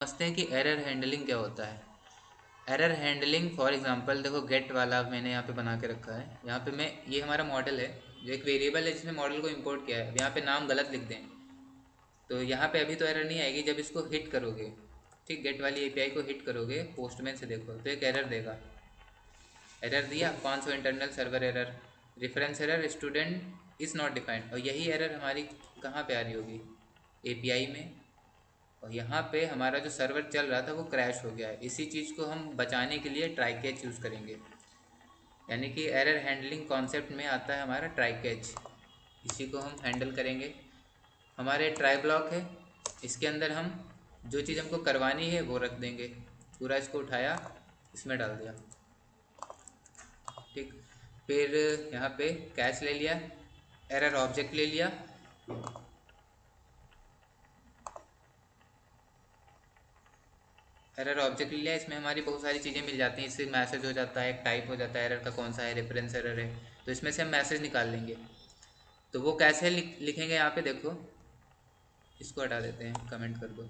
समझते हैं कि एरर हैंडलिंग क्या होता है। एरर हैंडलिंग फॉर एग्जांपल देखो, गेट वाला मैंने यहाँ पे बना के रखा है। यहाँ पे मैं, ये हमारा मॉडल है, जो एक वेरिएबल है जिसमें मॉडल को इंपोर्ट किया है। अब यहाँ पे नाम गलत लिख दें तो यहाँ पे अभी तो एरर नहीं आएगी। जब इसको हिट करोगे, ठीक, गेट वाली एपीआई को हिट करोगे पोस्टमैन से, देखो तो एक एरर देगा। एरर दिया 500 internal server error, reference error, student is not defined. और यही एरर हमारी कहाँ पे आ रही होगी, एपीआई में। और यहाँ पे हमारा जो सर्वर चल रहा था वो क्रैश हो गया है। इसी चीज़ को हम बचाने के लिए ट्राई कैच यूज़ करेंगे। यानी कि एरर हैंडलिंग कॉन्सेप्ट में आता है हमारा ट्राई कैच। इसी को हम हैंडल करेंगे। हमारे ट्राई ब्लॉक है, इसके अंदर हम जो चीज़ हमको करवानी है वो रख देंगे। पूरा इसको उठाया, इसमें डाल दिया, ठीक। फिर यहाँ पे कैच ले लिया, एरर ऑब्जेक्ट ले लिया, एरर ऑब्जेक्ट ले लिया। इसमें हमारी बहुत सारी चीज़ें मिल जाती हैं। इससे मैसेज हो जाता है, एक टाइप हो जाता है एरर का, कौन सा है, रेफरेंस एरर है। तो इसमें से हम मैसेज निकाल लेंगे। तो वो कैसे लिखेंगे, यहाँ पे देखो, इसको हटा देते हैं, कमेंट कर दो,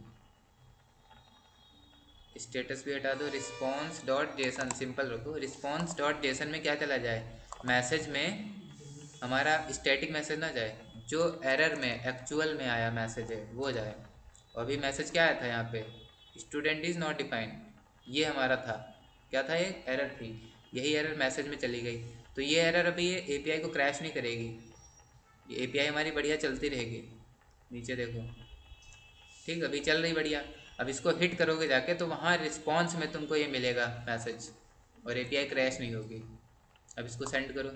स्टेटस भी हटा दो, रिस्पॉन्स डॉट जेसन सिंपल रखो। रिस्पॉन्स डॉट जेसन में क्या चला जाए, मैसेज में हमारा स्टैटिक मैसेज ना जाए, जो एरर में एक्चुअल में आया मैसेज है वो जाए। और अभी मैसेज क्या आया था यहाँ पे, स्टूडेंट इज़ नॉट डिफाइंड, ये हमारा था, क्या था, ये एरर थी। यही एरर मैसेज में चली गई। तो ये एरर अभी ये एपीआई को क्रैश नहीं करेगी, ये एपीआई हमारी बढ़िया चलती रहेगी। नीचे देखो, ठीक, अभी चल रही बढ़िया। अब इसको हिट करोगे जाके तो वहाँ रिस्पॉन्स में तुमको ये मिलेगा मैसेज, और एपीआई क्रैश नहीं होगी। अब इसको सेंड करो,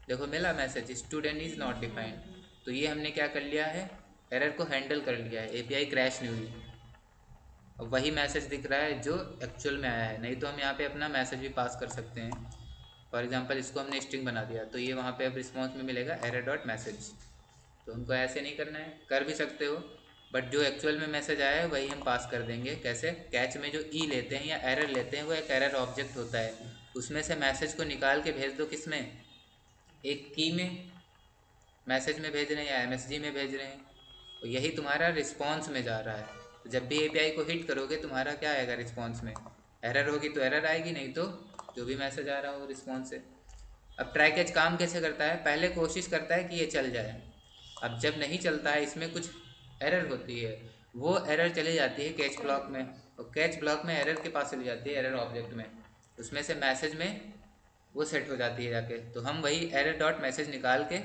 देखो मिला message, student is not defined. तो ये हमने क्या कर लिया है, एरर को हैंडल कर लिया है, एपीआई क्रैश नहीं हुई। अब वही मैसेज दिख रहा है जो एक्चुअल में आया है। नहीं तो हम यहाँ पे अपना मैसेज भी पास कर सकते हैं। फॉर एग्जांपल इसको हमने स्ट्रिंग बना दिया, तो ये वहाँ पे अब रिस्पॉन्स में मिलेगा एरर डॉट मैसेज। तो हमको ऐसे नहीं करना है, कर भी सकते हो, बट जो एक्चुअल में मैसेज आया है वही हम पास कर देंगे। कैसे, कैच में जो ई लेते हैं या एरर लेते हैं, वो एक एरर ऑब्जेक्ट होता है, उसमें से मैसेज को निकाल के भेज दो, किस में, एक की में, मैसेज में भेज रहे हैं या एमएसजी में भेज रहे हैं। तो यही तुम्हारा रिस्पॉन्स में जा रहा है। तो जब भी एपीआई को हिट करोगे तुम्हारा क्या आएगा रिस्पॉन्स में, एरर होगी तो एरर आएगी, नहीं तो जो भी मैसेज आ रहा हो रिस्पॉन्स से। अब ट्राई कैच काम कैसे करता है, पहले कोशिश करता है कि ये चल जाए। अब जब नहीं चलता है, इसमें कुछ एरर होती है, वो एरर चली जाती है कैच ब्लॉक में, और कैच ब्लॉक में एरर के पास चली जाती है, एरर ऑब्जेक्ट में, उसमें से मैसेज में वो सेट हो जाती है जाके। तो हम वही एरर डॉट मैसेज निकाल के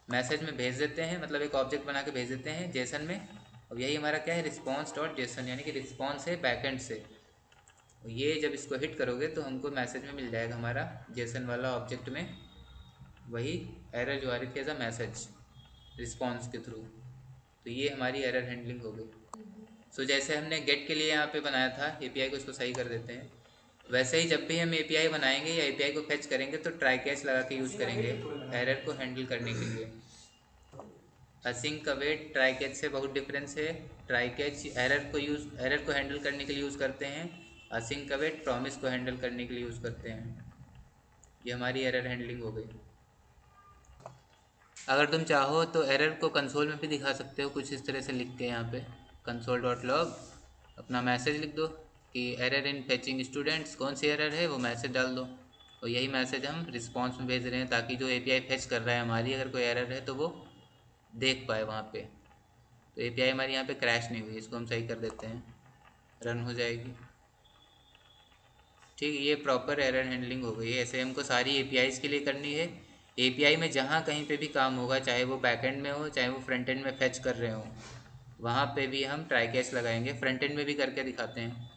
मैसेज में भेज देते हैं, मतलब एक ऑब्जेक्ट बना के भेज देते हैं जेसन में। और यही हमारा क्या है, रिस्पॉन्स डॉट जेसन, यानी कि रिस्पॉन्स है बैकएंड से। ये जब इसको हिट करोगे तो हमको मैसेज में मिल जाएगा हमारा जेसन वाला ऑब्जेक्ट में वही एरर जो आ रही थी एज अ मैसेज रिस्पॉन्स के थ्रू। तो ये हमारी एरर हैंडलिंग हो गई। सो जैसे हमने गेट के लिए यहाँ पे बनाया था एपीआई को, इसको सही कर देते हैं। वैसे ही जब भी हम एपीआई बनाएंगे या एपीआई को फेच करेंगे तो ट्राई कैच लगा के यूज़ करेंगे एरर को हैंडल करने के लिए। असिंक अवेट ट्राई कैच से बहुत डिफरेंस है। ट्राई कैच एरर को हैंडल करने के लिए यूज़ करते हैं, असिंक अवेट प्रॉमिस को हैंडल करने के लिए यूज़ करते हैं। ये हमारी एरर हैंडलिंग हो गई। अगर तुम चाहो तो एरर को कंसोल में भी दिखा सकते हो, कुछ इस तरह से लिख के यहाँ पे कंसोल डॉट लॉग अपना मैसेज लिख दो कि एरर इन फेचिंग स्टूडेंट्स, कौन सी एरर है वो मैसेज डाल दो। और यही मैसेज हम रिस्पॉन्स में भेज रहे हैं, ताकि जो एपीआई फेच कर रहा है हमारी, अगर कोई एरर है तो वो देख पाए वहाँ पे। तो एपीआई हमारी यहाँ पे क्रैश नहीं हुई, इसको हम सही कर देते हैं, रन हो जाएगी। ठीक, ये प्रॉपर एरर हैंडलिंग हो गई है। ऐसे हमको सारी एपीआईज़ के लिए करनी है। एपीआई में जहाँ कहीं पे भी काम होगा, चाहे वो बैकएंड में हो चाहे वो फ्रंट एंड में फेच कर रहे हो, वहाँ पे भी हम ट्राई कैच लगाएंगे। फ्रंट एंड में भी करके दिखाते हैं।